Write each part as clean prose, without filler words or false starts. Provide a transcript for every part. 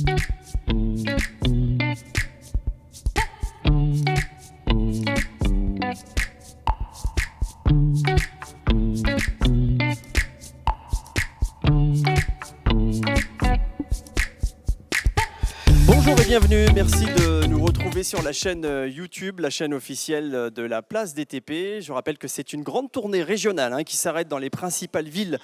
Bonjour et bienvenue, merci de nous retrouver sur la chaîne YouTube, la chaîne officielle de la place DTP. Je rappelle que c'est une grande tournée régionale qui s'arrête dans les principales villes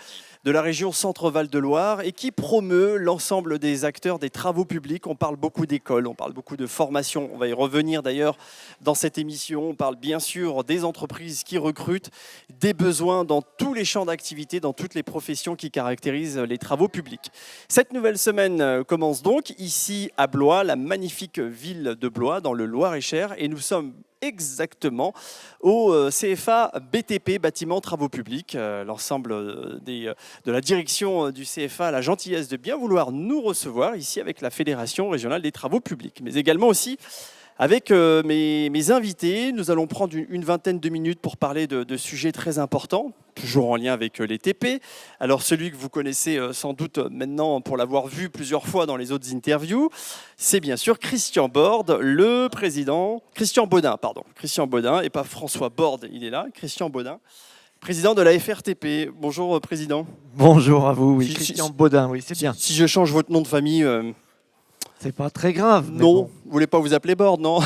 de la région Centre-Val de Loire et qui promeut l'ensemble des acteurs des travaux publics. On parle beaucoup d'écoles, on parle beaucoup de formation, on va y revenir d'ailleurs dans cette émission. On parle bien sûr des entreprises qui recrutent, des besoins dans tous les champs d'activité, dans toutes les professions qui caractérisent les travaux publics. Cette nouvelle semaine commence donc ici à Blois, la magnifique ville de Blois dans le Loir-et-Cher, et nous sommes exactement au CFA BTP, Bâtiments Travaux Publics. L'ensemble de la direction du CFA a la gentillesse de bien vouloir nous recevoir ici avec la Fédération régionale des travaux publics, mais également aussi avec mes invités. Nous allons prendre une vingtaine de minutes pour parler de sujets très importants, toujours en lien avec les TP. Alors celui que vous connaissez sans doute maintenant pour l'avoir vu plusieurs fois dans les autres interviews, c'est bien sûr Christian Borde, le président, Christian Baudin, et pas François Borde, il est là, Christian Baudin, président de la FRTP. Bonjour président. Bonjour à vous, oui, Christian Baudin, oui, c'est bien. Si je change votre nom de famille... C'est pas très grave. Non, bon. Vous voulez pas vous appeler Borde, non?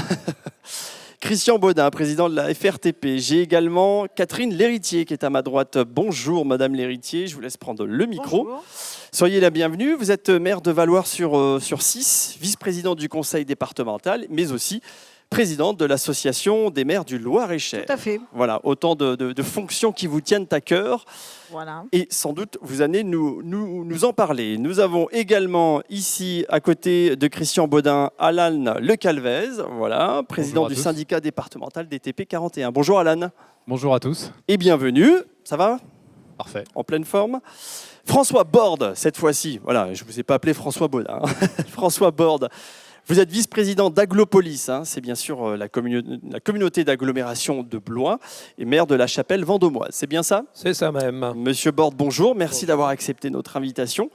Christian Baudin, président de la FRTP. J'ai également Catherine Lhéritier qui est à ma droite. Bonjour Madame Lhéritier, je vous laisse prendre le micro. Bonjour. Soyez la bienvenue. Vous êtes maire de Valloires sur 6, vice-président du conseil départemental, mais aussi présidente de l'association des maires du Loir-et-Cher. Tout à fait. Voilà, autant de fonctions qui vous tiennent à cœur. Voilà. Et sans doute, vous allez nous en parler. Nous avons également ici, à côté de Christian Baudin, Alan Le Calvez, voilà, président du syndicat départemental DTP 41. Bonjour Alan. Bonjour à tous. Et bienvenue. Ça va? Parfait. En pleine forme. François Borde, cette fois-ci. Voilà, je ne vous ai pas appelé François Baudin. François Borde. Vous êtes vice-président d'Aglopolis, c'est bien sûr la communauté d'agglomération de Blois, et maire de la Chapelle-Vendômoise. C'est bien ça? C'est ça même. Monsieur Borde, bonjour. Merci d'avoir accepté notre invitation.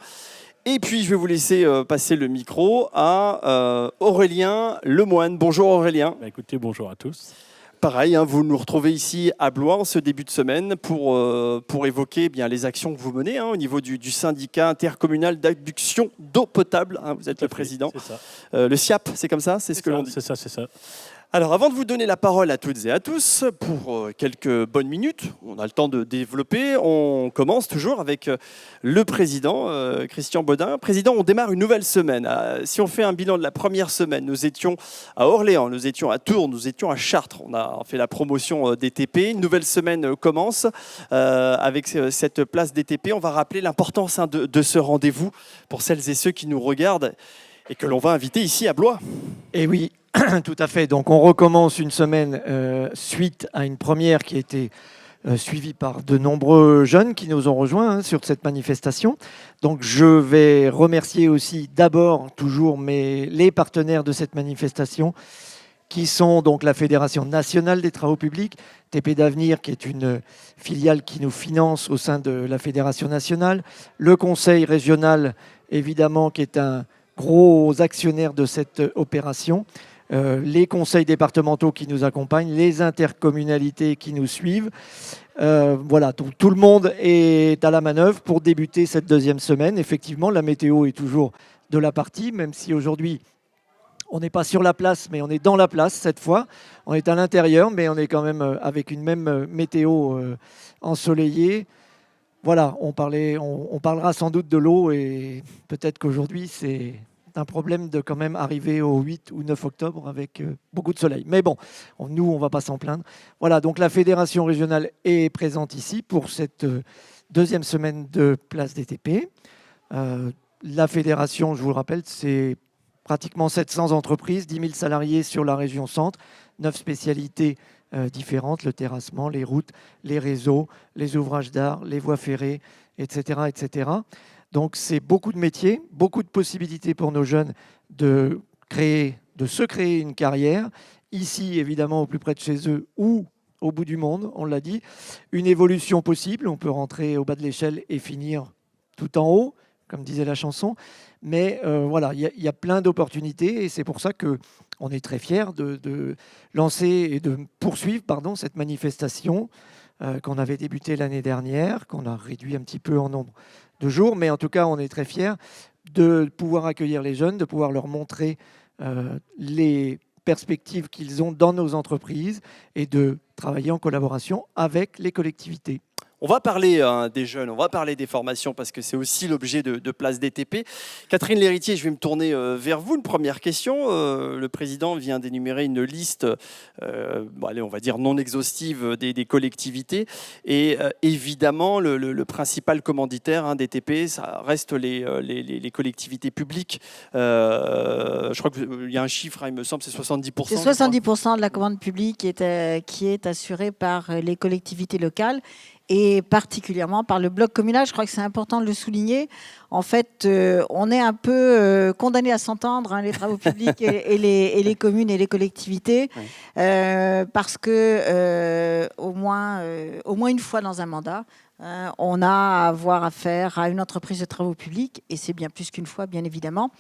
Et puis, je vais vous laisser passer le micro à Aurélien Lemoine. Bonjour Aurélien. Écoutez, bonjour à tous. Pareil, vous nous retrouvez ici à Blois en ce début de semaine pour évoquer bien les actions que vous menez au niveau du syndicat intercommunal d'adduction d'eau potable. Vous êtes le président. C'est ça. Le SIAP, c'est comme ça? C'est ce que l'on dit. C'est ça. Alors, avant de vous donner la parole à toutes et à tous, pour quelques bonnes minutes, on a le temps de développer, on commence toujours avec le président, Christian Baudin. Président, on démarre une nouvelle semaine. Si on fait un bilan de la première semaine, nous étions à Orléans, nous étions à Tours, nous étions à Chartres. On a fait la promotion DTP. Une nouvelle semaine commence avec cette place DTP. On va rappeler l'importance de ce rendez-vous pour celles et ceux qui nous regardent et que l'on va inviter ici à Blois. Et oui, tout à fait. Donc on recommence une semaine suite à une première qui a été suivie par de nombreux jeunes qui nous ont rejoints sur cette manifestation. Donc je vais remercier aussi d'abord toujours les partenaires de cette manifestation qui sont donc la Fédération nationale des travaux publics, TP d'Avenir qui est une filiale qui nous finance au sein de la Fédération nationale, le Conseil régional évidemment qui est un gros actionnaire de cette opération, les conseils départementaux qui nous accompagnent, les intercommunalités qui nous suivent. Voilà, tout le monde est à la manœuvre pour débuter cette deuxième semaine. Effectivement, la météo est toujours de la partie, même si aujourd'hui, on n'est pas sur la place, mais on est dans la place cette fois. On est à l'intérieur, mais on est quand même avec une même météo ensoleillée. Voilà, on parlera sans doute de l'eau et peut-être qu'aujourd'hui, c'est un problème de quand même arriver au 8 ou 9 octobre avec beaucoup de soleil. Mais bon, nous, on ne va pas s'en plaindre. Voilà, donc la fédération régionale est présente ici pour cette deuxième semaine de place DTP. La fédération, je vous le rappelle, c'est pratiquement 700 entreprises, 10 000 salariés sur la région centre, 9 spécialités différentes, le terrassement, les routes, les réseaux, les ouvrages d'art, les voies ferrées, etc., etc. Donc c'est beaucoup de métiers, beaucoup de possibilités pour nos jeunes de se créer une carrière, ici évidemment au plus près de chez eux ou au bout du monde, on l'a dit. Une évolution possible, on peut rentrer au bas de l'échelle et finir tout en haut, comme disait la chanson. Mais voilà, il y a plein d'opportunités et c'est pour ça qu'on est très fiers de lancer et de poursuivre cette manifestation qu'on avait débutée l'année dernière, qu'on a réduit un petit peu en nombre de jours. Mais en tout cas, on est très fiers de pouvoir accueillir les jeunes, de pouvoir leur montrer les perspectives qu'ils ont dans nos entreprises et de travailler en collaboration avec les collectivités. On va parler des jeunes, on va parler des formations parce que c'est aussi l'objet de Place DTP. Catherine L'Héritier, je vais me tourner vers vous. Une première question. Le président vient d'énumérer une liste, on va dire non exhaustive des collectivités. Et évidemment, le principal commanditaire DTP, ça reste les collectivités publiques. Je crois qu'il y a un chiffre, il me semble, c'est 70%. C'est 70% de la commande publique qui est assurée par les collectivités locales. Et particulièrement par le bloc communal. Je crois que c'est important de le souligner. En fait, on est un peu condamné à s'entendre, les travaux publics et les communes et les collectivités, oui. Parce que au moins une fois dans un mandat, on a à avoir affaire à une entreprise de travaux publics, et c'est bien plus qu'une fois, bien évidemment.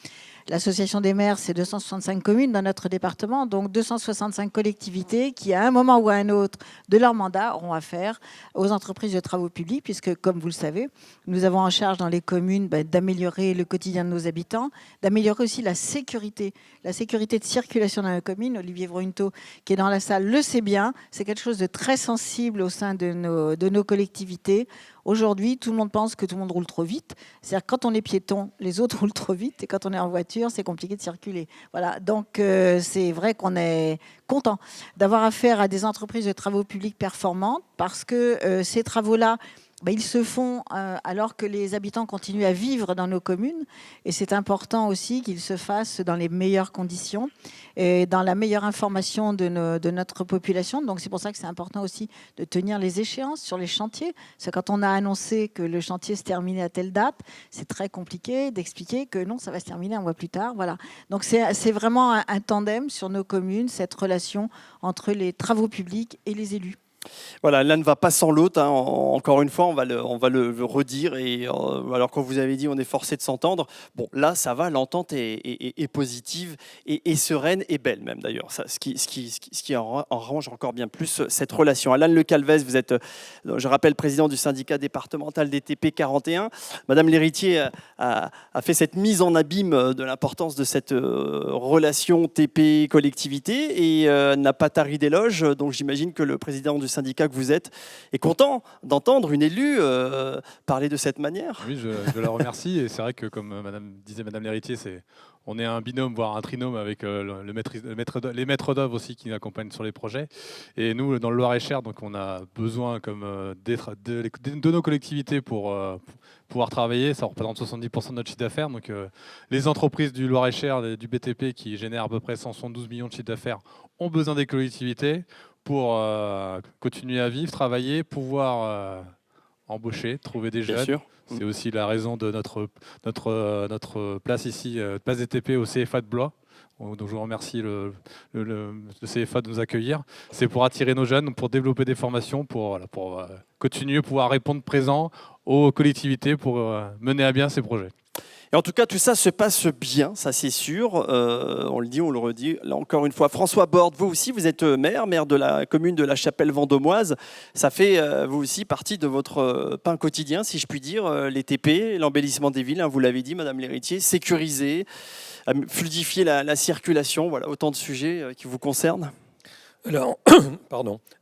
L'association des maires, c'est 265 communes dans notre département, donc 265 collectivités qui, à un moment ou à un autre de leur mandat, auront affaire aux entreprises de travaux publics, puisque, comme vous le savez, nous avons en charge dans les communes d'améliorer le quotidien de nos habitants, d'améliorer aussi la sécurité de circulation dans la commune. Olivier Vrounto, qui est dans la salle, le sait bien, c'est quelque chose de très sensible au sein de nos collectivités. Aujourd'hui, tout le monde pense que tout le monde roule trop vite. C'est-à-dire que quand on est piéton, les autres roulent trop vite. Et quand on est en voiture, c'est compliqué de circuler. Voilà. Donc, c'est vrai qu'on est content d'avoir affaire à des entreprises de travaux publics performantes parce que ces travaux-là, ils se font alors que les habitants continuent à vivre dans nos communes. Et c'est important aussi qu'ils se fassent dans les meilleures conditions et dans la meilleure information de notre population. Donc c'est pour ça que c'est important aussi de tenir les échéances sur les chantiers. C'est quand on a annoncé que le chantier se terminait à telle date, c'est très compliqué d'expliquer que non, ça va se terminer un mois plus tard. Voilà. Donc c'est vraiment un tandem sur nos communes, cette relation entre les travaux publics et les élus. Voilà, l'un ne va pas sans l'autre. Encore une fois, on va le redire. Et alors, quand vous avez dit on est forcé de s'entendre, bon, là, ça va. L'entente est positive et sereine et belle même d'ailleurs. Ce qui arrange encore bien plus cette relation. Alain Le Calvez, vous êtes, je rappelle, président du syndicat départemental des TP 41. Madame L'Héritier a fait cette mise en abîme de l'importance de cette relation TP collectivité et n'a pas tari d'éloges. Donc, j'imagine que le président du syndicat que vous êtes est content d'entendre une élue parler de cette manière. Oui, je la remercie. Et c'est vrai que, comme disait Madame L'Héritier, on est un binôme, voire un trinôme avec les maîtres d'œuvre aussi qui nous accompagnent sur les projets. Et nous, dans le Loir-et-Cher, donc on a besoin de nos collectivités pour pouvoir travailler. Ça représente 70% de notre chiffre d'affaires. Donc les entreprises du Loir-et-Cher, du BTP, qui génèrent à peu près 172 millions de chiffre d'affaires, ont besoin des collectivités pour continuer à vivre, travailler, pouvoir embaucher, trouver des jeunes. Bien sûr. C'est aussi la raison de notre place ici, place DTP au CFA de Blois. Donc je vous remercie le CFA de nous accueillir. C'est pour attirer nos jeunes, pour développer des formations, pour continuer, pouvoir répondre présent aux collectivités pour mener à bien ces projets. Et en tout cas, tout ça se passe bien, ça c'est sûr. On le dit, on le redit. Là encore une fois, François Borde, vous aussi, vous êtes maire de la commune de la Chapelle-Vendômoise. Ça fait, vous aussi, partie de votre pain quotidien, si je puis dire. Les TP, l'embellissement des villes, vous l'avez dit, Madame L'Héritier, sécuriser, fluidifier la circulation. Voilà, autant de sujets qui vous concernent. Alors,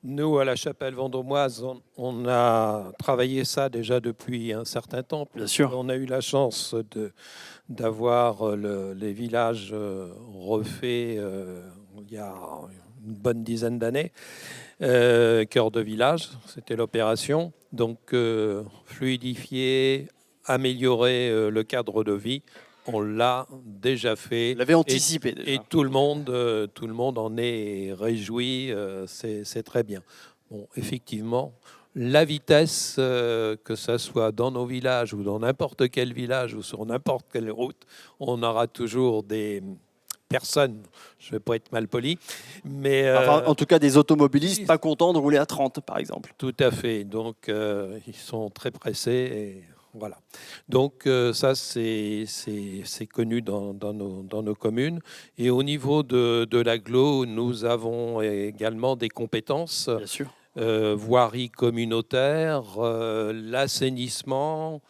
nous, à la Chapelle-Vendômoise, on a travaillé ça déjà depuis un certain temps. Bien sûr. On a eu la chance d'avoir les villages refaits il y a une bonne dizaine d'années. Cœur de village, c'était l'opération. Donc, fluidifier, améliorer le cadre de vie. On l'a déjà fait. Vous l'avez anticipé déjà. Et tout le monde en est réjoui. C'est très bien. Bon, effectivement, la vitesse, que ce soit dans nos villages ou dans n'importe quel village ou sur n'importe quelle route, on aura toujours des personnes, je ne vais pas être mal poli, mais... en tout cas, des automobilistes pas contents de rouler à 30, par exemple. Tout à fait. Donc, ils sont très pressés et Voilà. Donc ça, c'est connu dans nos communes. Et au niveau de l'agglo, nous avons également des compétences, Bien sûr. voirie communautaire, l'assainissement,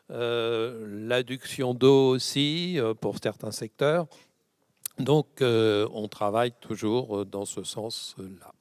l'adduction d'eau aussi pour certains secteurs. Donc on travaille toujours dans ce sens-là.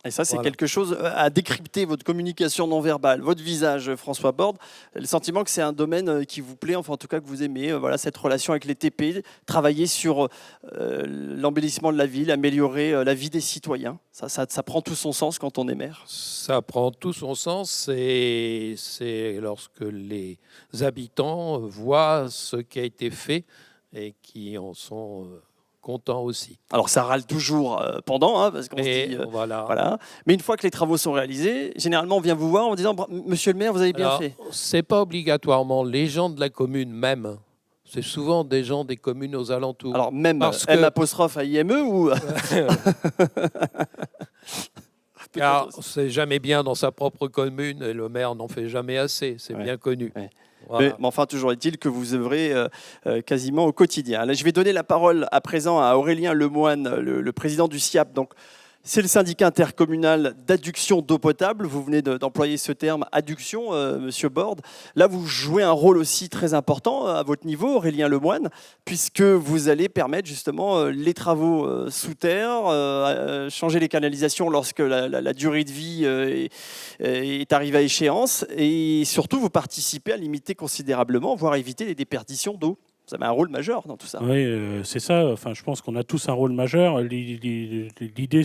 Et ça, c'est Voilà. quelque chose à décrypter, votre communication non verbale, votre visage, François Borde. Le sentiment que c'est un domaine qui vous plaît, enfin en tout cas que vous aimez, voilà, cette relation avec les TP, travailler sur l'embellissement de la ville, améliorer la vie des citoyens. Ça prend tout son sens quand on est maire. Ça prend tout son sens et c'est lorsque les habitants voient ce qui a été fait et qui en sont contents aussi. Alors ça râle toujours pendant, hein, parce qu'on se Et dit... voilà. voilà. Mais une fois que les travaux sont réalisés, généralement on vient vous voir en disant Monsieur le maire, vous avez bien Alors, fait. c'est pas obligatoirement les gens de la commune même. C'est souvent des gens des communes aux alentours. Alors même Parce M que- apostrophe à IME ou... Car c'est jamais bien dans sa propre commune et le maire n'en fait jamais assez, c'est Ouais. bien connu. Ouais. Voilà. Mais enfin, toujours est-il que vous œuvrez quasiment au quotidien. Là, je vais donner la parole à présent à Aurélien Lemoine, le président du SIAP. Donc, c'est le syndicat intercommunal d'adduction d'eau potable. Vous venez d'employer ce terme adduction, Monsieur Borde. Là, vous jouez un rôle aussi très important à votre niveau, Aurélien Lemoine, puisque vous allez permettre justement les travaux sous terre, changer les canalisations lorsque la durée de vie est arrivée à échéance, et surtout vous participez à limiter considérablement, voire éviter les déperditions d'eau. Vous avez un rôle majeur dans tout ça. Oui, c'est ça. Enfin, je pense qu'on a tous un rôle majeur. L'idée,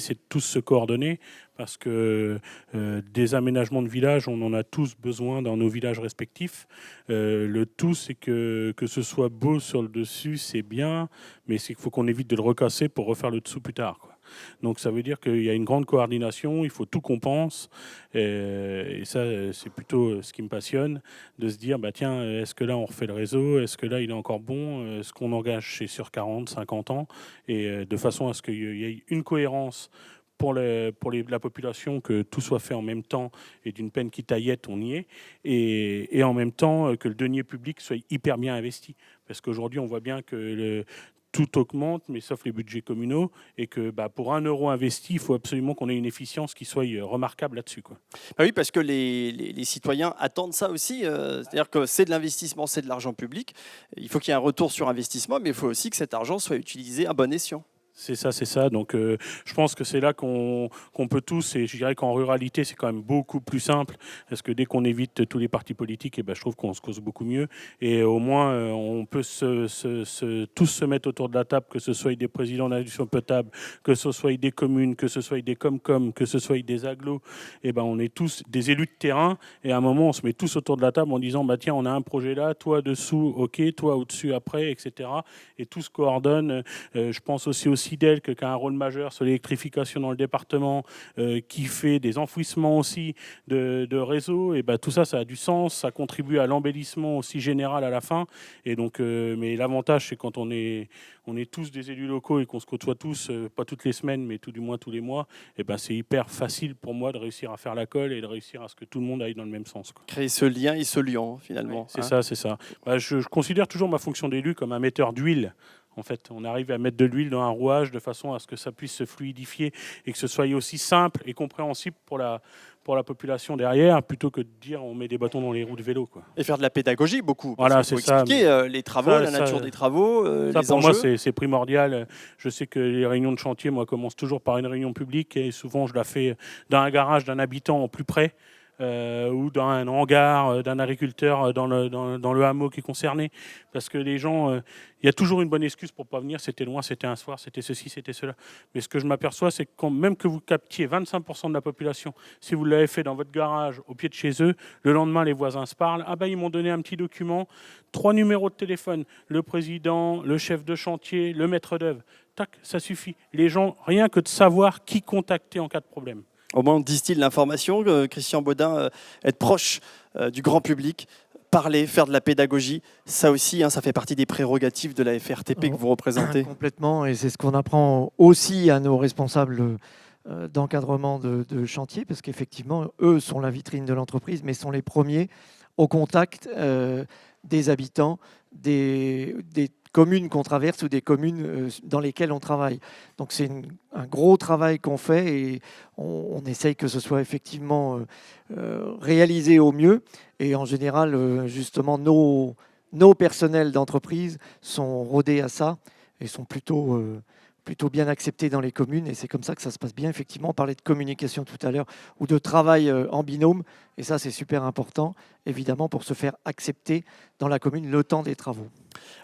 c'est de tous se coordonner parce que des aménagements de villages, on en a tous besoin dans nos villages respectifs. Le tout, c'est que ce soit beau sur le dessus, c'est bien, mais c'est qu'il faut qu'on évite de le recasser pour refaire le dessous plus tard, quoi. Donc ça veut dire qu'il y a une grande coordination, il faut tout qu'on pense, et ça c'est plutôt ce qui me passionne, de se dire bah tiens, est-ce que là on refait le réseau, est-ce que là il est encore bon, est-ce qu'on engage sur 40, 50 ans, et de façon à ce qu'il y ait une cohérence pour la population, que tout soit fait en même temps et d'une peine qui taillette, on y est, et en même temps que le denier public soit hyper bien investi, parce qu'aujourd'hui on voit bien que tout augmente, mais sauf les budgets communaux, et que pour 1 euro investi, il faut absolument qu'on ait une efficience qui soit remarquable là-dessus, quoi. Bah oui, parce que les citoyens attendent ça aussi. C'est-à-dire que c'est de l'investissement, c'est de l'argent public. Il faut qu'il y ait un retour sur investissement, mais il faut aussi que cet argent soit utilisé à bon escient. C'est ça. Donc, je pense que c'est là qu'on peut tous, et je dirais qu'en ruralité, c'est quand même beaucoup plus simple, parce que dès qu'on évite tous les partis politiques, je trouve qu'on se cause beaucoup mieux. Et au moins, on peut tous se mettre autour de la table, que ce soit des présidents d'adduction potable, que ce soit des communes, que ce soit des comcom, que ce soit des agglos. Et on est tous des élus de terrain. Et à un moment, on se met tous autour de la table en disant, tiens, on a un projet là, toi dessous, ok, toi au-dessus après, etc. Et tout se coordonne. Je pense aussi Sidel qui a un rôle majeur sur l'électrification dans le département, qui fait des enfouissements aussi de réseaux, et tout ça, ça a du sens, ça contribue à l'embellissement aussi général à la fin. Et donc, mais l'avantage, c'est quand on est tous des élus locaux et qu'on se côtoie tous, pas toutes les semaines, mais tout du moins tous les mois, c'est hyper facile pour moi de réussir à faire la colle et de réussir à ce que tout le monde aille dans le même sens, quoi. Créer ce lien et ce liant, finalement. Oui, c'est ça. Je considère toujours ma fonction d'élu comme un metteur d'huile. En fait, on arrive à mettre de l'huile dans un rouage de façon à ce que ça puisse se fluidifier et que ce soit aussi simple et compréhensible pour la population derrière, plutôt que de dire on met des bâtons dans les roues de vélo, quoi. Et faire de la pédagogie beaucoup. Voilà, c'est c'est ça. Expliquer les travaux, la nature des travaux, ça, les pour enjeux. moi, c'est primordial. Je sais que les réunions de chantier, moi, commencent toujours par une réunion publique, et souvent je la fais dans un garage d'un habitant au plus près. Ou dans un hangar d'un agriculteur dans le hameau qui est concerné, parce que les gens, il y a toujours une bonne excuse pour pas venir, c'était loin, c'était un soir, c'était ceci, c'était cela. Mais ce que je m'aperçois, c'est que même que vous captiez 25% de la population, si vous l'avez fait dans votre garage, au pied de chez eux, le lendemain, les voisins se parlent, ils m'ont donné un petit document, 3 numéros de téléphone, le président, le chef de chantier, le maître d'œuvre, tac, ça suffit. Les gens, rien que de savoir qui contacter en cas de problème. Au moins, on distille l'information. Christian Baudin, être proche du grand public, parler, faire de la pédagogie, ça aussi, ça fait partie des prérogatives de la FRTP que vous représentez. Complètement, et c'est ce qu'on apprend aussi à nos responsables d'encadrement de chantier, parce qu'effectivement, eux sont la vitrine de l'entreprise, mais sont les premiers au contact des habitants, des communes qu'on traverse ou des communes dans lesquelles on travaille. Donc c'est un gros travail qu'on fait et on essaye que ce soit effectivement réalisé au mieux. Et en général, justement, nos personnels d'entreprise sont rodés à ça et sont plutôt bien acceptés dans les communes. Et c'est comme ça que ça se passe bien. Effectivement, on parlait de communication tout à l'heure ou de travail en binôme. Et ça, c'est super important, évidemment, pour se faire accepter dans la commune le temps des travaux.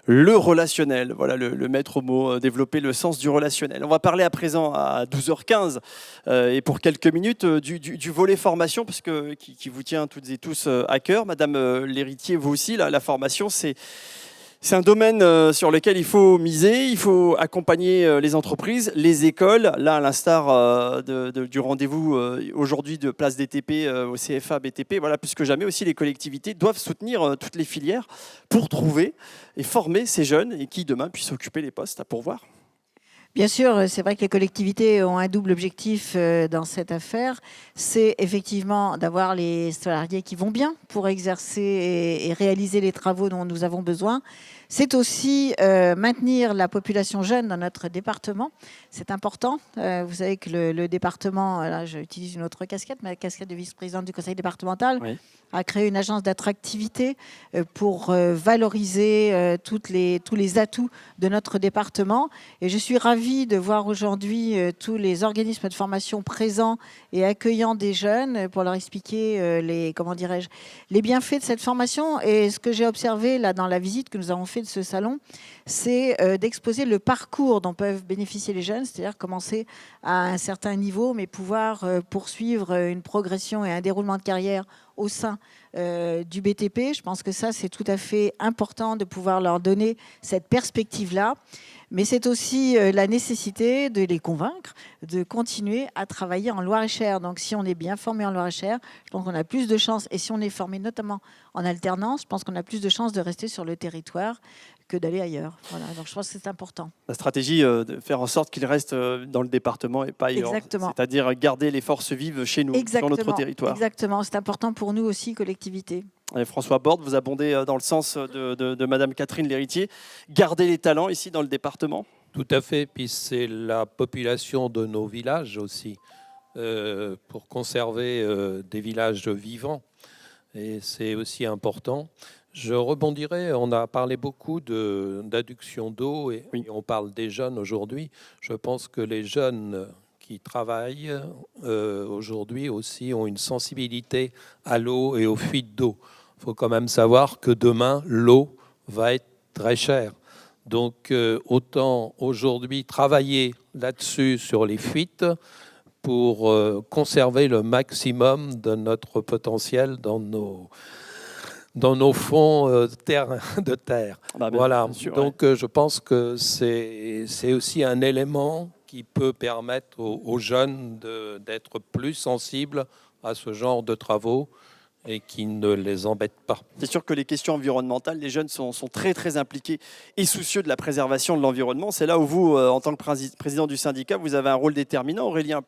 Le relationnel, voilà le maître mot, développer le sens du relationnel. On va parler à présent à 12h15 et pour quelques minutes du volet formation, parce que qui vous tient toutes et tous à cœur. Madame l'héritier, vous aussi, la formation, c'est un domaine sur lequel il faut miser, il faut accompagner les entreprises, les écoles. Là, à l'instar du rendez-vous aujourd'hui de Place DTP au CFA BTP, voilà, plus que jamais aussi les collectivités doivent soutenir toutes les filières pour trouver et former ces jeunes et qui demain puissent occuper les postes à pourvoir. Bien sûr, c'est vrai que les collectivités ont un double objectif dans cette affaire. C'est effectivement d'avoir les salariés qui vont bien pour exercer et réaliser les travaux dont nous avons besoin. C'est aussi maintenir la population jeune dans notre département. C'est important. Vous savez que le département, là j'utilise une autre casquette, ma casquette de vice-présidente du conseil départemental, oui, a créé une agence d'attractivité pour valoriser tous les atouts de notre département. Et je suis ravie de voir aujourd'hui tous les organismes de formation présents et accueillant des jeunes pour leur expliquer les bienfaits de cette formation. Et ce que j'ai observé là dans la visite que nous avons fait de ce salon, c'est d'exposer le parcours dont peuvent bénéficier les jeunes, c'est-à-dire commencer à un certain niveau, mais pouvoir poursuivre une progression et un déroulement de carrière au sein du BTP. Je pense que ça, c'est tout à fait important de pouvoir leur donner cette perspective-là. Mais c'est aussi la nécessité de les convaincre de continuer à travailler en Loir-et-Cher. Donc si on est bien formé en Loir-et-Cher, je pense qu'on a plus de chances, et si on est formé notamment en alternance, je pense qu'on a plus de chances de rester sur le territoire que d'aller ailleurs. Voilà, donc je pense que c'est important. La stratégie de faire en sorte qu'ils restent dans le département et pas ailleurs. Exactement. C'est-à-dire garder les forces vives chez nous, exactement, sur notre territoire. Exactement, c'est important pour nous aussi, collectivité. Et François Borde, vous abondez dans le sens de Madame Catherine l'héritier. Garder les talents ici dans le département. Tout à fait, puis c'est la population de nos villages aussi, pour conserver des villages vivants. Et c'est aussi important. Je rebondirai, on a parlé beaucoup d'adduction d'eau et, oui, on parle des jeunes aujourd'hui. Je pense que les jeunes qui travaillent aujourd'hui aussi ont une sensibilité à l'eau et aux fuites d'eau. Il faut quand même savoir que demain, l'eau va être très chère. Donc autant aujourd'hui travailler là-dessus sur les fuites pour conserver le maximum de notre potentiel dans nos fonds de terre. Bah, voilà. sûr, donc ouais. Je pense que c'est aussi un élément qui peut permettre aux jeunes d'être plus sensibles à ce genre de travaux et qui ne les embête pas. C'est sûr que les questions environnementales, les jeunes sont très très impliqués et soucieux de la préservation de l'environnement. C'est là où vous, en tant que président du syndicat, vous avez un rôle déterminant, Aurélien.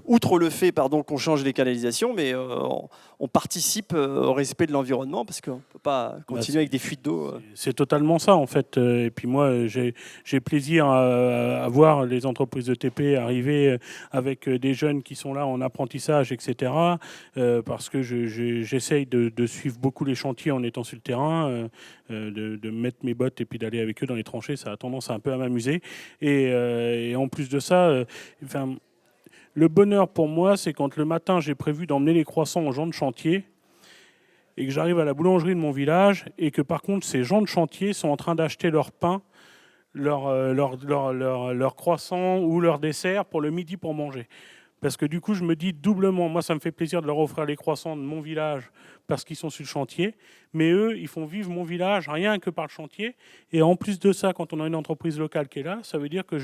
Outre le fait qu'on change les canalisations, mais on participe au respect de l'environnement parce qu'on ne peut pas continuer avec des fuites d'eau. C'est totalement ça en fait. Et puis moi, j'ai plaisir à voir les entreprises de TP arriver avec des jeunes qui sont là en apprentissage, etc. Parce que j'essaye de suivre beaucoup les chantiers en étant sur le terrain, de mettre mes bottes et puis d'aller avec eux dans les tranchées. Ça a tendance un peu à m'amuser. Et en plus de ça, le bonheur pour moi, c'est quand le matin, j'ai prévu d'emmener les croissants aux gens de chantier et que j'arrive à la boulangerie de mon village et que par contre, ces gens de chantier sont en train d'acheter leur pain, leur croissant ou leur dessert pour le midi pour manger. Parce que du coup, je me dis doublement, moi, ça me fait plaisir de leur offrir les croissants de mon village parce qu'ils sont sur le chantier. Mais eux, ils font vivre mon village rien que par le chantier. Et en plus de ça, quand on a une entreprise locale qui est là, ça veut dire que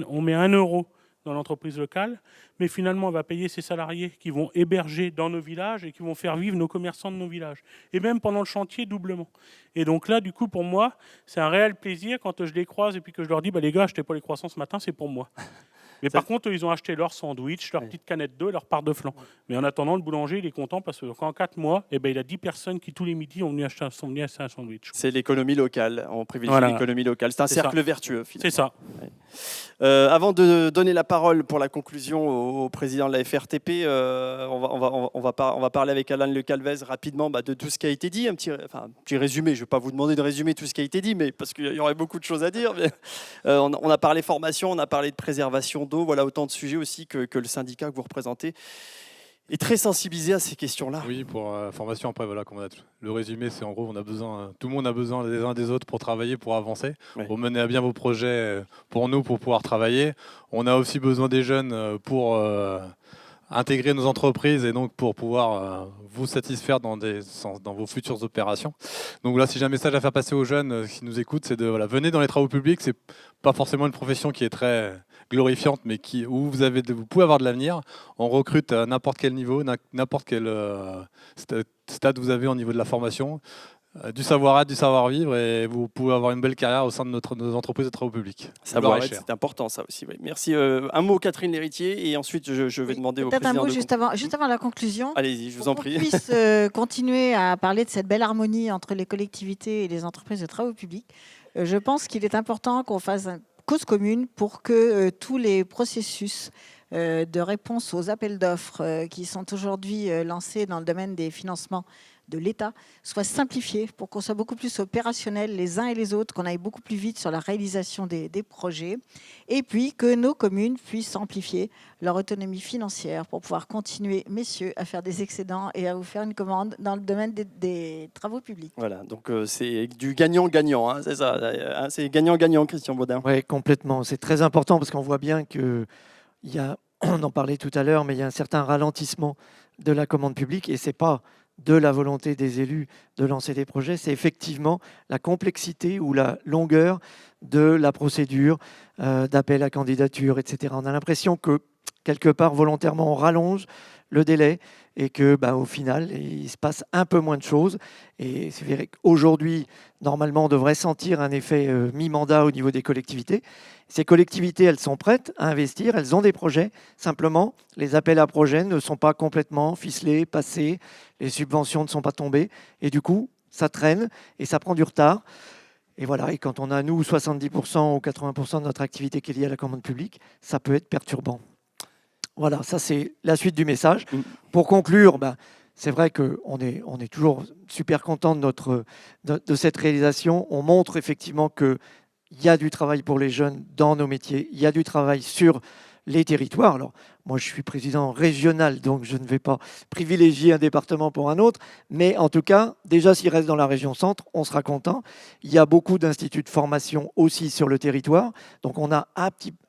on met 1 euro dans l'entreprise locale. Mais finalement, on va payer ces salariés qui vont héberger dans nos villages et qui vont faire vivre nos commerçants de nos villages. Et même pendant le chantier, doublement. Et donc là, du coup, pour moi, c'est un réel plaisir quand je les croise et puis que je leur dis, les gars, achetez pas les croissants ce matin, c'est pour moi. Mais par contre, ils ont acheté leur sandwich, leur petite canette d'eau et leur part de flan. Mais en attendant, le boulanger, il est content parce qu'en 4 mois, il a 10 personnes qui, tous les midis, sont venues acheter un sandwich. C'est l'économie locale. On privilégie l'économie locale. C'est un cercle vertueux, finalement. C'est ça. Avant de donner la parole pour la conclusion au président de la FRTP, on va parler avec Alain Le Calvez rapidement de tout ce qui a été dit. Un petit résumé. Je ne vais pas vous demander de résumer tout ce qui a été dit, mais parce qu'il y aurait beaucoup de choses à dire. Mais, on a parlé formation, on a parlé de préservation d'eau. Voilà autant de sujets aussi que le syndicat que vous représentez est très sensibilisé à ces questions-là. Oui, pour formation, après, voilà, comme le résumé, c'est en gros, tout le monde a besoin des uns des autres pour travailler, pour avancer, pour mener à bien vos projets pour nous, pour pouvoir travailler. On a aussi besoin des jeunes pour intégrer nos entreprises et donc pour pouvoir vous satisfaire dans vos futures opérations. Donc là, si j'ai un message à faire passer aux jeunes qui nous écoutent, c'est de venez dans les travaux publics. C'est pas forcément une profession qui est très glorifiante, mais où vous pouvez avoir de l'avenir. On recrute à n'importe quel niveau, n'importe quel stade vous avez au niveau de la formation, du savoir-être, du savoir-vivre, et vous pouvez avoir une belle carrière au sein de nos entreprises de travaux publics. Savoir-être, c'est important ça aussi. Oui. Merci. Un mot, Catherine Lhéritier, et ensuite je vais demander au président. Peut-être un mot juste avant la conclusion. Allez-y, je vous en prie. Pour qu'on puisse continuer à parler de cette belle harmonie entre les collectivités et les entreprises de travaux publics, je pense qu'il est important qu'on fasse une cause commune pour que tous les processus de réponse aux appels d'offres qui sont aujourd'hui lancés dans le domaine des financements de l'État soient simplifiés pour qu'on soit beaucoup plus opérationnels les uns et les autres, qu'on aille beaucoup plus vite sur la réalisation des projets, et puis que nos communes puissent amplifier leur autonomie financière pour pouvoir continuer, messieurs, à faire des excédents et à vous faire une commande dans le domaine des travaux publics. Voilà, donc c'est du gagnant-gagnant, hein, c'est ça, c'est gagnant-gagnant, Christian Baudin. Oui, complètement. C'est très important parce qu'on voit bien qu'il y a, on en parlait tout à l'heure, mais il y a un certain ralentissement de la commande publique, et ce n'est pas de la volonté des élus de lancer des projets, c'est effectivement la complexité ou la longueur de la procédure d'appel à candidature, etc. On a l'impression que, quelque part, volontairement, on rallonge le délai et que, au final, il se passe un peu moins de choses. Et c'est vrai qu'aujourd'hui, normalement, on devrait sentir un effet mi-mandat au niveau des collectivités. Ces collectivités, elles sont prêtes à investir, elles ont des projets. Simplement, les appels à projets ne sont pas complètement ficelés, passés, les subventions ne sont pas tombées. Et du coup, ça traîne et ça prend du retard. Et voilà, et quand on a, nous, 70% ou 80% de notre activité qui est liée à la commande publique, ça peut être perturbant. Voilà, ça c'est la suite du message. Pour conclure, c'est vrai qu'on est toujours super content de cette réalisation. On montre effectivement qu'il y a du travail pour les jeunes dans nos métiers, il y a du travail sur les territoires. Alors, moi, je suis président régional, donc je ne vais pas privilégier un département pour un autre, mais en tout cas, déjà, s'il reste dans la région centre, on sera content. Il y a beaucoup d'instituts de formation aussi sur le territoire, donc on a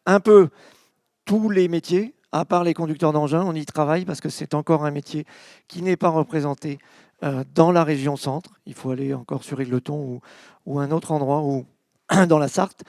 un peu tous les métiers. À part les conducteurs d'engins, on y travaille parce que c'est encore un métier qui n'est pas représenté dans la région centre. Il faut aller encore sur Égletons ou un autre endroit, ou dans la Sarthe.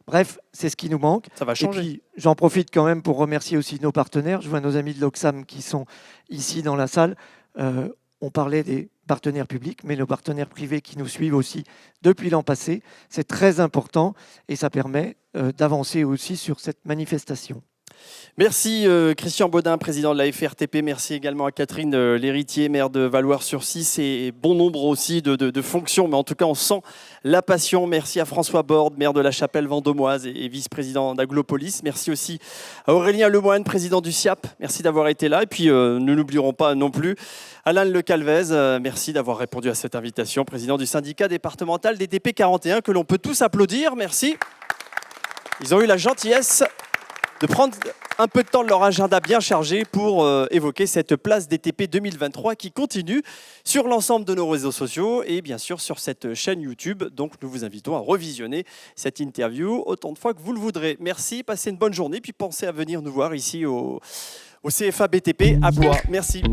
Bref, c'est ce qui nous manque. Ça va changer. Et puis, j'en profite quand même pour remercier aussi nos partenaires. Je vois nos amis de l'Oxam qui sont ici dans la salle. On parlait des partenaires publics, mais nos partenaires privés qui nous suivent aussi depuis l'an passé. C'est très important et ça permet d'avancer aussi sur cette manifestation. Merci Christian Baudin, président de la FRTP. Merci également à Catherine Lhéritier, maire de Valloires-sur-Cisse, et bon nombre aussi de fonctions, mais en tout cas on sent la passion. Merci à François Borde, maire de la Chapelle-Vendômoise et vice-président d'Aglopolis. Merci aussi à Aurélien Lemoine, président du SIAP. Merci d'avoir été là. Et puis nous n'oublierons pas non plus Alain Le Calvez. Merci d'avoir répondu à cette invitation, président du syndicat départemental des DP 41, que l'on peut tous applaudir. Merci. Ils ont eu la gentillesse de prendre un peu de temps de leur agenda bien chargé pour évoquer cette place DTP 2023 qui continue sur l'ensemble de nos réseaux sociaux et bien sûr sur cette chaîne YouTube. Donc nous vous invitons à revisionner cette interview autant de fois que vous le voudrez. Merci, passez une bonne journée, puis pensez à venir nous voir ici au CFA BTP à Blois. Merci.